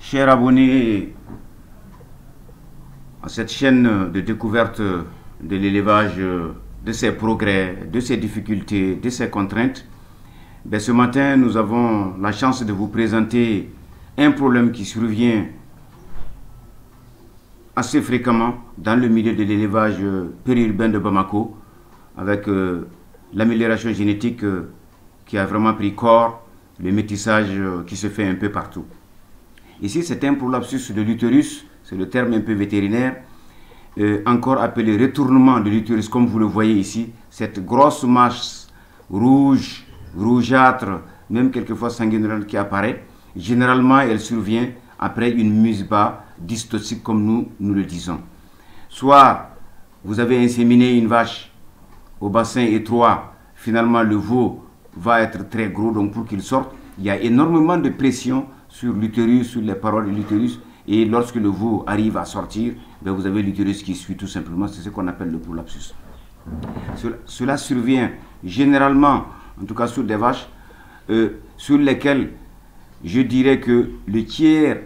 Chers abonnés à cette chaîne de découverte de l'élevage, de ses progrès, de ses difficultés, de ses contraintes, ce matin nous avons la chance de vous présenter un problème qui survient assez fréquemment dans le milieu de l'élevage périurbain de Bamako, avec l'amélioration génétique qui a vraiment pris corps, le métissage qui se fait un peu partout. Ici, c'est un prolapsus de l'utérus, c'est le terme un peu vétérinaire, encore appelé retournement de l'utérus, comme vous le voyez ici, cette grosse masse rouge, rougeâtre, même quelquefois sanguinolente qui apparaît. Généralement, elle survient après une musba dystoxique, comme nous le disons. Soit vous avez inséminé une vache au bassin étroit, finalement le veau va être très gros, donc pour qu'il sorte, il y a énormément de pression sur l'utérus, sur les parois de l'utérus, et lorsque le veau arrive à sortir, vous avez l'utérus qui suit tout simplement, c'est ce qu'on appelle le prolapsus. Cela survient généralement, en tout cas sur des vaches, sur lesquelles je dirais que le tiers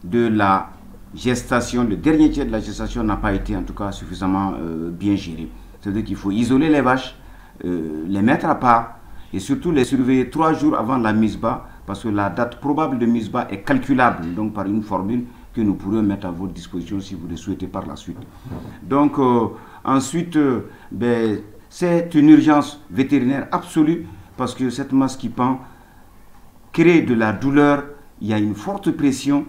de la gestation, le dernier tiers de la gestation n'a pas été en tout cas suffisamment bien géré. C'est-à-dire qu'il faut isoler les vaches, les mettre à part et surtout les surveiller 3 jours avant la misba, parce que la date probable de misba est calculable donc par une formule que nous pourrons mettre à votre disposition si vous le souhaitez par la suite. Donc ensuite, c'est une urgence vétérinaire absolue parce que cette masse qui pend crée de la douleur, il y a une forte pression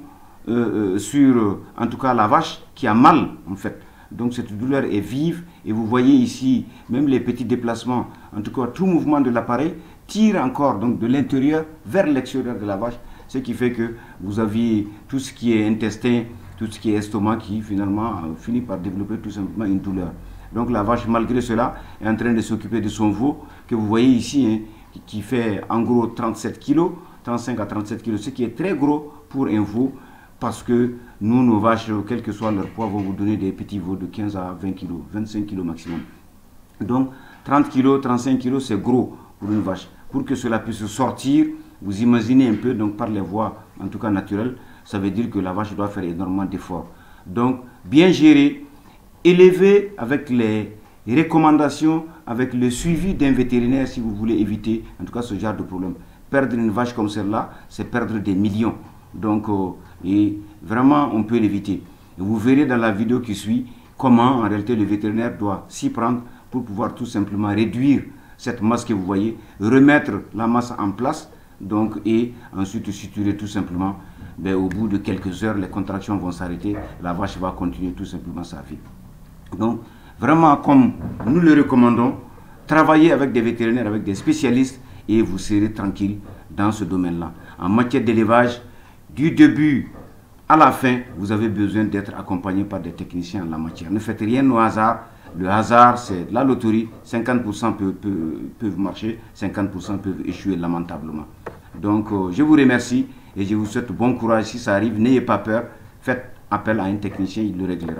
sur en tout cas la vache qui a mal en fait. Donc cette douleur est vive et vous voyez ici même les petits déplacements, en tout cas tout mouvement de l'appareil tire encore donc de l'intérieur vers l'extérieur de la vache, ce qui fait que vous avez tout ce qui est intestin, tout ce qui est estomac qui finalement finit par développer tout simplement une douleur. Donc la vache malgré cela est en train de s'occuper de son veau que vous voyez ici qui fait en gros 37 kg, 35 à 37 kg, ce qui est très gros pour un veau. Parce que nous, nos vaches, quel que soit leur poids, vont vous donner des petits veaux de 15 à 20 kg, 25 kg maximum. Donc 30 kg, 35 kg, c'est gros pour une vache. Pour que cela puisse sortir, vous imaginez un peu, donc par les voies, en tout cas naturelles, ça veut dire que la vache doit faire énormément d'efforts. Donc bien gérer, élever avec les recommandations, avec le suivi d'un vétérinaire si vous voulez éviter, en tout cas ce genre de problème. Perdre une vache comme celle-là, c'est perdre des millions. Donc, et vraiment, on peut l'éviter. Vous verrez dans la vidéo qui suit comment, en réalité, le vétérinaire doit s'y prendre pour pouvoir tout simplement réduire cette masse que vous voyez, remettre la masse en place, donc, et ensuite suturer tout simplement. Au bout de quelques heures, les contractions vont s'arrêter, la vache va continuer tout simplement sa vie. Donc, vraiment, comme nous le recommandons, travaillez avec des vétérinaires, avec des spécialistes, et vous serez tranquille dans ce domaine-là. En matière d'élevage, du début à la fin, vous avez besoin d'être accompagné par des techniciens en la matière. Ne faites rien au hasard. Le hasard, c'est la loterie. 50% peuvent marcher, 50% peuvent échouer lamentablement. Donc, je vous remercie et je vous souhaite bon courage. Si ça arrive, n'ayez pas peur. Faites appel à un technicien, il le réglera.